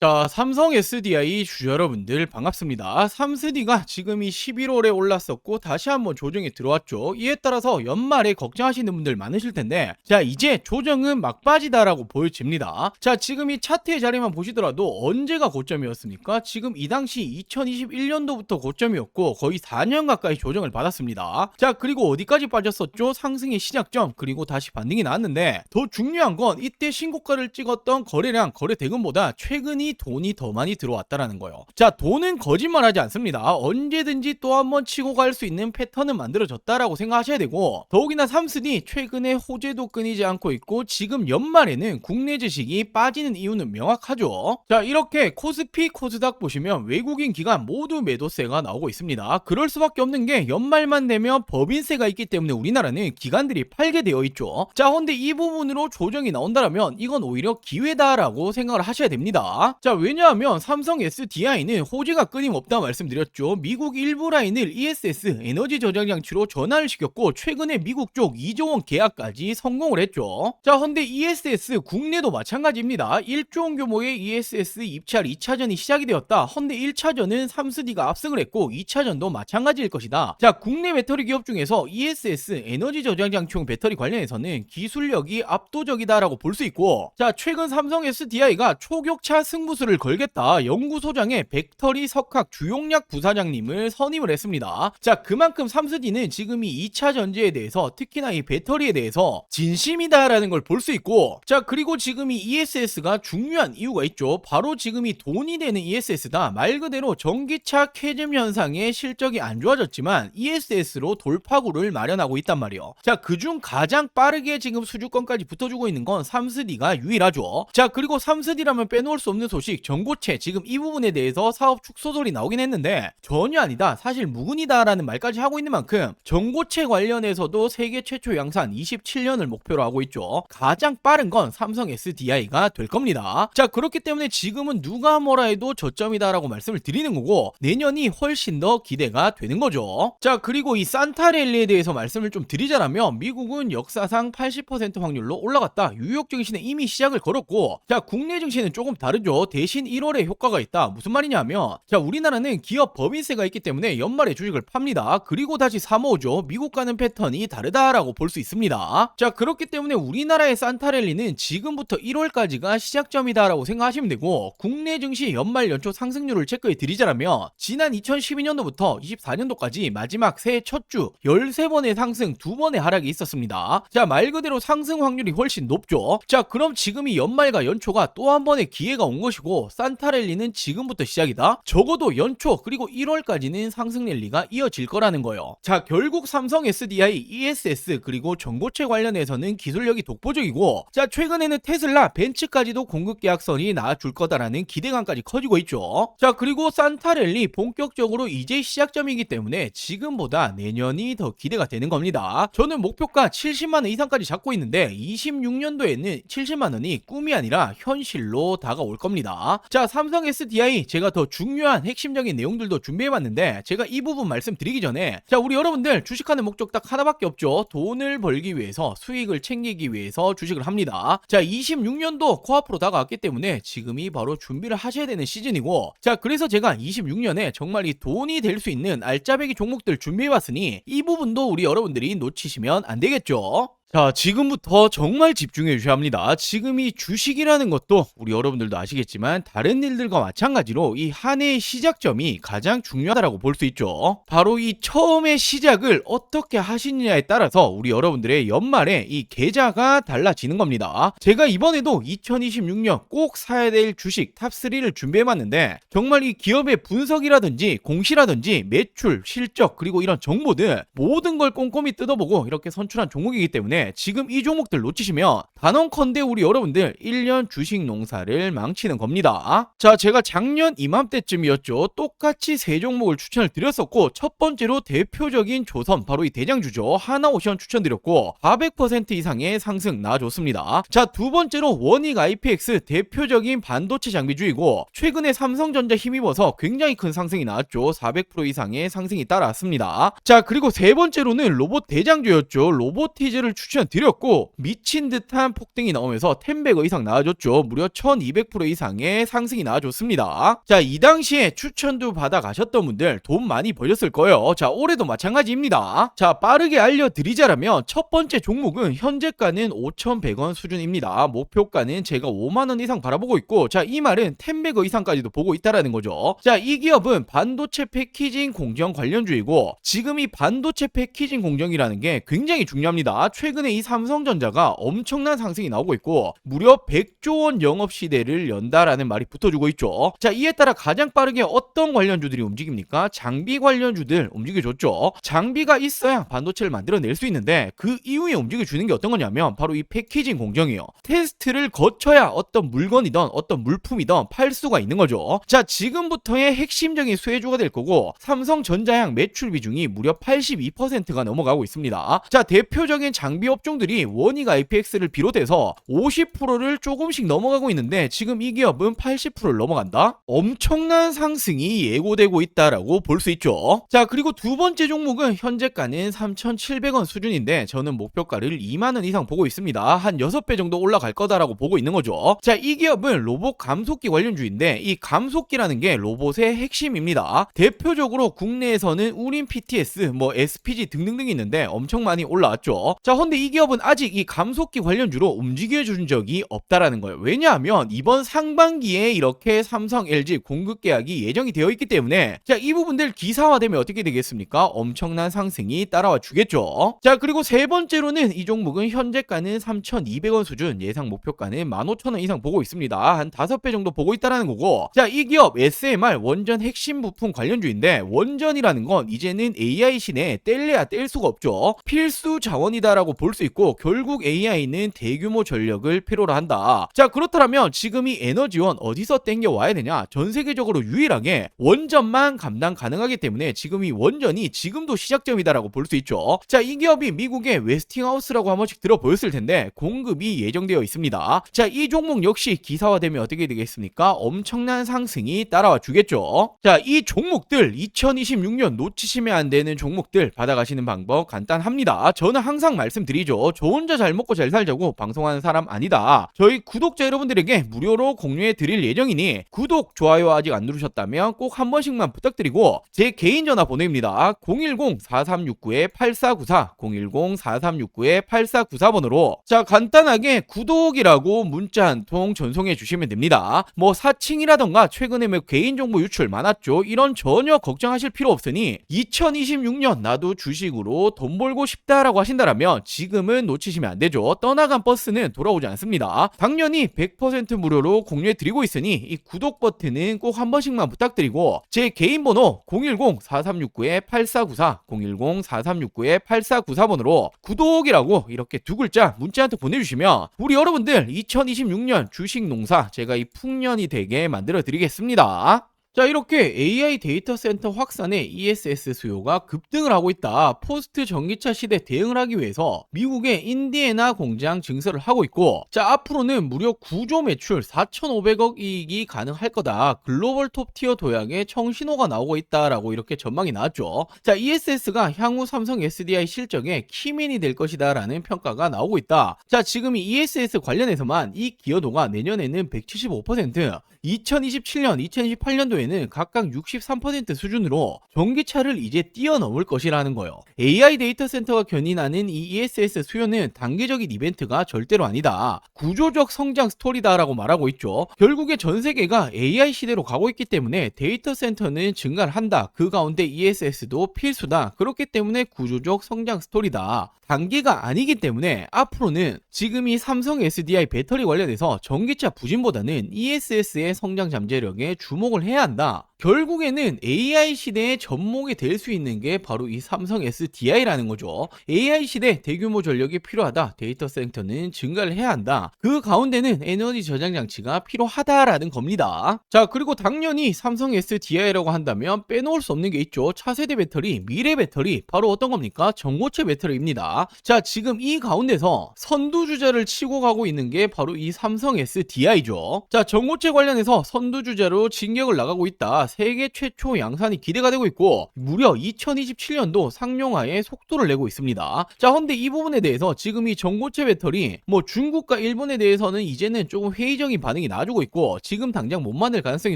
자, 삼성 SDI 주주 여러분들 반갑습니다. 삼스디가 지금 이 11월에 올랐었고 다시 한번 조정이 들어왔죠. 이에 따라서 연말에 걱정하시는 분들 많으실 텐데, 자, 이제 조정은 막바지다라고 보여집니다. 자, 지금 이 차트의 자리만 보시더라도 언제가 고점이었습니까? 지금 이 당시 2021년도부터 고점이었고 거의 4년 가까이 조정을 받았습니다. 자, 그리고 어디까지 빠졌었죠? 상승의 시작점, 그리고 다시 반등이 나왔는데, 더 중요한 건 이때 신고가를 찍었던 거래량, 거래 대금보다 최근이 돈이 더 많이 들어왔다라는 거예요. 자, 돈은 거짓말하지 않습니다. 언제든지 또 한 번 치고 갈 수 있는 패턴은 만들어졌다라고 생각하셔야 되고, 더욱이나 삼스디 최근에 호재도 끊이지 않고 있고 지금 연말에는 국내 주식이 빠지는 이유는 명확하죠. 자, 이렇게 코스피, 코스닥 보시면 외국인 기관 모두 매도세가 나오고 있습니다. 그럴 수밖에 없는 게 연말만 되면 법인세가 있기 때문에 우리나라는 기관들이 팔게 되어 있죠. 자, 근데 이 부분으로 조정이 나온다면 이건 오히려 기회다라고 생각을 하셔야 됩니다. 자, 왜냐하면 삼성 SDI는 호재가 끊임없다 말씀드렸죠. 미국 일부 라인을 ESS 에너지 저장 장치로 전환을 시켰고 최근에 미국 쪽 2조 원 계약까지 성공을 했죠. 자, 근데 ESS 국내도 마찬가지입니다. 1조 원 규모의 ESS 입찰 2차전이 시작이 되었다. 근데 1차전은 삼스디가 압승을 했고 2차전도 마찬가지일 것이다. 자, 국내 배터리 기업 중에서 ESS 에너지 저장 장치용 배터리 관련해서는 기술력이 압도적이다라고 볼 수 있고, 자, 최근 삼성 SDI가 초격차 승부수를 걸겠다 연구소장의 백터리 석학 주용약 부사장님을 선임을 했습니다. 자, 그만큼 삼스디는 지금 이 2차 전지에 대해서, 특히나 이 배터리에 대해서 진심이다라는 걸 볼 수 있고, 자, 그리고 지금 이 ESS가 중요한 이유가 있죠. 바로 지금 이 돈이 되는 ESS다. 말 그대로 전기차 캐즘 현상의 실적이 안 좋아졌지만 ESS로 돌파구를 마련하고 있단 말이에요. 자, 그중 가장 빠르게 지금 수주권까지 붙어주고 있는 건 삼스디가 유일하죠. 자, 그리고 삼스디라면 빼놓을 수 없는 소식, 전고체. 지금 이 부분에 대해서 사업 축소설이 나오긴 했는데 전혀 아니다, 사실 무근이다라는 말까지 하고 있는 만큼 전고체 관련해서도 세계 최초 양산 27년을 목표로 하고 있죠. 가장 빠른 건 삼성 SDI가 될 겁니다. 자, 그렇기 때문에 지금은 누가 뭐라 해도 저점이다라고 말씀을 드리는 거고 내년이 훨씬 더 기대가 되는 거죠. 자, 그리고 이 산타랠리에 대해서 말씀을 좀 드리자면 미국은 역사상 80% 확률로 올라갔다. 뉴욕 증시는 이미 시작을 걸었고, 자, 국내 증시는 조금 다르죠. 대신 1월에 효과가 있다. 무슨 말이냐면, 자, 우리나라는 기업 법인세가 있기 때문에 연말에 주식을 팝니다. 그리고 다시 사모으죠. 미국 가는 패턴이 다르다라고 볼 수 있습니다. 자, 그렇기 때문에 우리나라의 산타랠리는 지금부터 1월까지가 시작점이다라고 생각하시면 되고, 국내 증시 연말 연초 상승률을 체크해 드리자면 지난 2012년도부터 24년도까지 마지막 새해 첫 주 13번의 상승, 2번의 하락이 있었습니다. 자, 말 그대로 상승 확률이 훨씬 높죠. 자, 그럼 지금 이 연말과 연초가 또 한 번의 기회가 온 것이고 산타랠리는 지금부터 시작이다. 적어도 연초 그리고 1월까지는 상승 랠리가 이어질 거라는 거예요. 자, 결국 삼성 SDI, ESS 그리고 전고체 관련해서는 기술력이 독보적이고, 자, 최근에는 테슬라, 벤츠까지도 공급 계약선이 나와줄 거다라는 기대감까지 커지고 있죠. 자, 그리고 산타랠리 본격적으로 이제 시작점이기 때문에 지금보다 내년이 더 기대가 되는 겁니다. 저는 목표가 70만원 이상까지 잡고 있는데 26년도에는 70만원이 꿈이 아니라 현실로 다가올 겁니다. 자, 삼성 SDI 제가 더 중요한 핵심적인 내용들도 준비해봤는데, 제가 이 부분 말씀드리기 전에, 자, 우리 여러분들 주식하는 목적 딱 하나밖에 없죠. 돈을 벌기 위해서, 수익을 챙기기 위해서 주식을 합니다. 자, 26년도 코앞으로 다가왔기 때문에 지금이 바로 준비를 하셔야 되는 시즌이고, 자, 그래서 제가 26년에 정말 이 돈이 될 수 있는 알짜배기 종목들 준비해봤으니 이 부분도 우리 여러분들이 놓치시면 안 되겠죠. 자, 지금부터 정말 집중해 주셔야 합니다. 지금 이 주식이라는 것도 우리 여러분들도 아시겠지만 다른 일들과 마찬가지로 이 한 해의 시작점이 가장 중요하다고 볼 수 있죠. 바로 이 처음의 시작을 어떻게 하시느냐에 따라서 우리 여러분들의 연말에 이 계좌가 달라지는 겁니다. 제가 이번에도 2026년 꼭 사야 될 주식 탑3를 준비해봤는데, 정말 이 기업의 분석이라든지 공시라든지 매출, 실적 그리고 이런 정보들 모든 걸 꼼꼼히 뜯어보고 이렇게 선출한 종목이기 때문에 지금 이 종목들 놓치시면 단언컨대 우리 여러분들 1년 주식 농사를 망치는 겁니다. 자, 제가 작년 이맘때쯤이었죠. 똑같이 세 종목을 추천을 드렸었고, 첫 번째로 대표적인 조선, 바로 이 대장주죠. 하나오션 추천드렸고 400% 이상의 상승 나와줬습니다. 자, 두 번째로 원익 IPX, 대표적인 반도체 장비주이고 최근에 삼성전자 힘입어서 굉장히 큰 상승이 나왔죠. 400% 이상의 상승이 따라왔습니다. 자, 그리고 세 번째로는 로봇 대장주였죠. 로보티즈를 추천드렸고 미친 듯한 폭등이 나오면서 10배거 이상 나와줬죠. 무려 1200% 이상의 상승이 나와줬습니다. 자, 이 당시에 추천도 받아 가셨던 분들 돈 많이 버셨을 거예요. 자, 올해도 마찬가지입니다. 자, 빠르게 알려드리자라면 첫 번째 종목은 현재가는 5,100원 수준입니다. 목표가는 제가 5만원 이상 바라보고 있고, 자, 이 말은 10배거 이상까지도 보고 있다라는 거죠. 자, 이 기업은 반도체 패키징 공정 관련주이고, 지금 이 반도체 패키징 공정이라는 게 굉장히 중요합니다. 최근에 이 삼성전자가 엄청난 상승이 나오고 있고 무려 100조 원 영업 시대를 연다라는 말이 붙어주고 있죠. 자, 이에 따라 가장 빠르게 어떤 관련주들이 움직입니까? 장비 관련주들 움직여줬죠. 장비가 있어야 반도체를 만들어낼 수 있는데 그 이후에 움직여주는 게 어떤 거냐면 바로 이 패키징 공정이에요. 테스트를 거쳐야 어떤 물건이든 어떤 물품이든 팔 수가 있는 거죠. 자, 지금부터의 핵심적인 수혜주가 될 거고, 삼성전자향 매출 비중이 무려 82%가 넘어가고 있습니다. 자, 대표적인 장비 업종들이 원익 IPX를 비롯해서 50%를 조금씩 넘어가고 있는데 지금 이 기업은 80%를 넘어간다? 엄청난 상승이 예고되고 있다라고 볼 수 있죠. 자, 그리고 두 번째 종목은 현재가는 3,700원 수준인데 저는 목표가를 2만원 이상 보고 있습니다. 한 6배 정도 올라갈 거다라고 보고 있는 거죠. 자, 이 기업은 로봇 감속기 관련주인데 이 감속기라는 게 로봇의 핵심입니다. 대표적으로 국내에서는 우린 PTS, SPG 등등등이 있는데 엄청 많이 올라왔죠. 자, 근데 이 기업은 아직 이 감속기 관련주로 움직여준 적이 없다라는 거예요. 왜냐하면 이번 상반기에 이렇게 삼성, LG 공급 계약이 예정이 되어 있기 때문에, 자, 이 부분들 기사화되면 어떻게 되겠습니까? 엄청난 상승이 따라와 주겠죠. 자, 그리고 세 번째로는 이 종목은 현재가는 3,200원 수준, 예상 목표가는 15,000원 이상 보고 있습니다. 한 5배 정도 보고 있다라는 거고, 자, 이 기업 SMR 원전 핵심 부품 관련주인데 원전이라는 건 이제는 AI 시대에 뗄래야 뗄 수가 없죠. 필수 자원이다라고 볼 수 있고 결국 AI는 대규모 전력을 필요로 한다. 자, 그렇다면 지금 이 에너지원 어디서 땡겨 와야 되냐? 전 세계적으로 유일하게 원전만 감당 가능하기 때문에 지금 이 원전이 지금도 시작점이다라고 볼 수 있죠. 자, 이 기업이 미국의 웨스팅하우스라고 한 번씩 들어보였을 텐데 공급이 예정되어 있습니다. 자, 이 종목 역시 기사화되면 어떻게 되겠습니까? 엄청난 상승이 따라와 주겠죠. 자, 이 종목들 2026년 놓치시면 안 되는 종목들 받아가시는 방법 간단합니다. 저는 항상 말씀드리죠. 저 혼자 잘 먹고 잘 살자고 방송하는 사람 아니다. 저희 구독자 여러분들에게 무료로 공유해 드릴 예정이니 구독, 좋아요 아직 안 누르셨다면 꼭 한 번씩만 부탁드리고 제 개인 전화 보내입니다. 010-4369-8494 010-4369-8494번으로 자, 간단하게 구독이라고 문자 한 통 전송해 주시면 됩니다. 사칭이라던가 최근에 개인정보 유출 많았죠. 이런 전혀 걱정하실 필요 없으니 2026년 나도 주식으로 돈 벌고 싶다라고 하신다면 지금은 놓치시면 안 되죠. 떠나간 버스는 돌아오지 않습니다. 당연히 100% 무료로 공유해 드리고 있으니 이 구독 버튼은 꼭 한 번씩만 부탁드리고 제 개인 번호 010-4369-8494 010-4369-8494번으로 구독이라고 이렇게 두 글자 문자 한 통 보내주시면 우리 여러분들 2026년 주식 농사 제가 이 풍년이 되게 만들어 드리겠습니다. 자, 이렇게 AI 데이터 센터 확산에 ESS 수요가 급등을 하고 있다. 포스트 전기차 시대 대응을 하기 위해서 미국의 인디애나 공장 증설을 하고 있고, 자, 앞으로는 무려 9조 매출 4,500억 이익이 가능할 거다. 글로벌 톱티어 도약의 청신호가 나오고 있다라고 이렇게 전망이 나왔죠. 자, ESS가 향후 삼성 SDI 실적의 키맨이 될 것이다 라는 평가가 나오고 있다. 자, 지금 이 ESS 관련해서만 이 기여도가 내년에는 175%, 2027년, 2028년도에는 각각 63% 수준으로 전기차를 이제 뛰어넘을 것이라는 거예요. AI 데이터 센터가 견인하는 이 ESS 수요는 단기적인 이벤트가 절대로 아니다. 구조적 성장 스토리다라고 말하고 있죠. 결국에 전 세계가 AI 시대로 가고 있기 때문에 데이터 센터는 증가를 한다. 그 가운데 ESS도 필수다. 그렇기 때문에 구조적 성장 스토리다. 단기가 아니기 때문에 앞으로는 지금 이 삼성 SDI 배터리 관련해서 전기차 부진보다는 ESS의 성장 잠재력에 주목을 해야 한다. 결국에는 AI 시대의 접목이 될 수 있는 게 바로 이 삼성 SDI라는 거죠. AI 시대 대규모 전력이 필요하다. 데이터 센터는 증가를 해야 한다. 그 가운데는 에너지 저장 장치가 필요하다라는 겁니다. 자, 그리고 당연히 삼성 SDI라고 한다면 빼놓을 수 없는 게 있죠. 차세대 배터리, 미래 배터리, 바로 어떤 겁니까? 전고체 배터리입니다. 자, 지금 이 가운데서 선두주자를 치고 가고 있는 게 바로 이 삼성 SDI죠. 자, 전고체 관련해서 선두주자로 진격을 나가고 나오고 있다. 세계 최초 양산이 기대가 되고 있고 무려 2027년도 상용화에 속도를 내고 있습니다. 자, 근데 이 부분에 대해서 지금 이 전고체 배터리 중국과 일본에 대해서는 이제는 조금 회의적인 반응이 나와주고 있고 지금 당장 못 만들 가능성이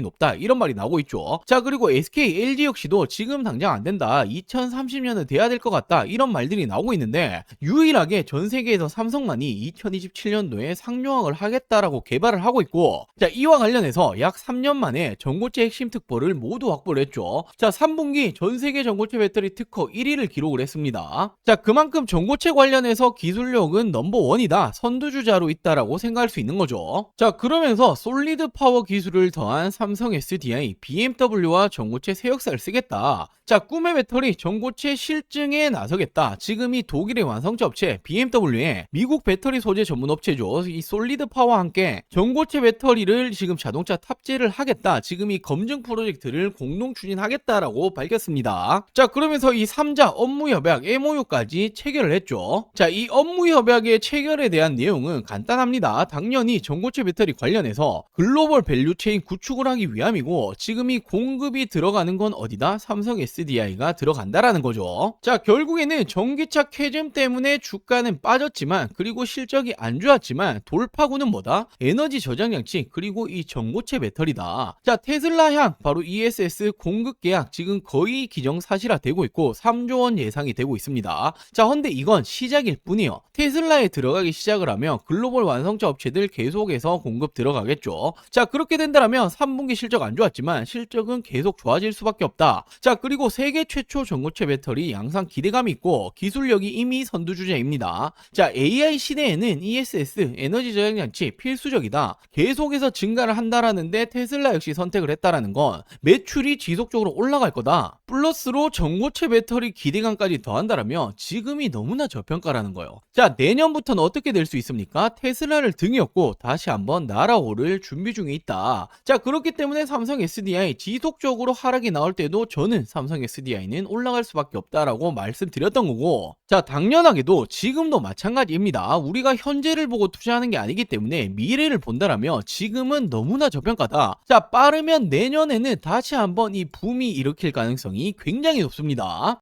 높다 이런 말이 나오고 있죠. 자, 그리고 SK, LG 역시도 지금 당장 안 된다. 2030년은 돼야 될 것 같다. 이런 말들이 나오고 있는데 유일하게 전 세계에서 삼성만이 2027년도에 상용화를 하겠다라고 개발을 하고 있고, 자, 이와 관련해서 약 3년 만에 전고체 핵심 특보를 모두 확보를 했죠. 자, 3분기 전 세계 전고체 배터리 특허 1위를 기록을 했습니다. 자, 그만큼 전고체 관련해서 기술력은 넘버원이다. 선두주자로 있다라고 생각할 수 있는 거죠. 자, 그러면서 솔리드 파워 기술을 더한 삼성 SDI, BMW와 전고체 새 역사를 쓰겠다. 자, 꿈의 배터리 전고체 실증에 나서겠다. 지금 이 독일의 완성차 업체 BMW의 미국 배터리 소재 전문 업체죠. 이 솔리드 파워와 함께 전고체 배터리를 지금 자동차 탑재를 하겠다. 지금 이 검증 프로젝트를 공동 추진하겠다라고 밝혔습니다. 자, 그러면서 이 3자 업무 협약 MOU까지 체결을 했죠. 자, 이 업무 협약의 체결에 대한 내용은 간단합니다. 당연히 전고체 배터리 관련해서 글로벌 밸류체인 구축을 하기 위함이고 지금 이 공급이 들어가는 건 어디다? 삼성 SDI가 들어간다라는 거죠. 자, 결국에는 전기차 캐즘 때문에 주가는 빠졌지만 그리고 실적이 안 좋았지만 돌파구는 뭐다? 에너지 저장 장치 그리고 이 전고체 배터리다. 자, 테슬라향 바로 ESS 공급 계약 지금 거의 기정사실화되고 있고 3조 원 예상이 되고 있습니다. 자, 근데 이건 시작일 뿐이요. 테슬라에 들어가기 시작을 하면 글로벌 완성차 업체들 계속해서 공급 들어가겠죠. 자, 그렇게 된다면 3분기 실적 안 좋았지만 실적은 계속 좋아질 수밖에 없다. 자, 그리고 세계 최초 전고체 배터리 양산 기대감이 있고 기술력이 이미 선두주자입니다. 자, AI 시대에는 ESS 에너지 저장 장치 필수적이다. 계속해서 증가를 한다라는데 테슬라 역시 선택을 했다라는 건 매출이 지속적으로 올라갈 거다. 플러스로 전고체 배터리 기대감까지 더한다라면 지금이 너무나 저평가라는 거예요. 자, 내년부터는 어떻게 될 수 있습니까? 테슬라를 등에 업고 다시 한번 날아오를 준비 중에 있다. 자, 그렇기 때문에 삼성 SDI 지속적으로 하락이 나올 때도 저는 삼성 SDI는 올라갈 수밖에 없다라고 말씀드렸던 거고, 자, 당연하게도 지금도 마찬가지입니다. 우리가 현재를 보고 투자하는 게 아니기 때문에 미래를 본다라면 지금은 너무나 저평가다. 자, 빠르면 내년에는 다시 한번 이 붐이 일으킬 가능성이 굉장히 높습니다.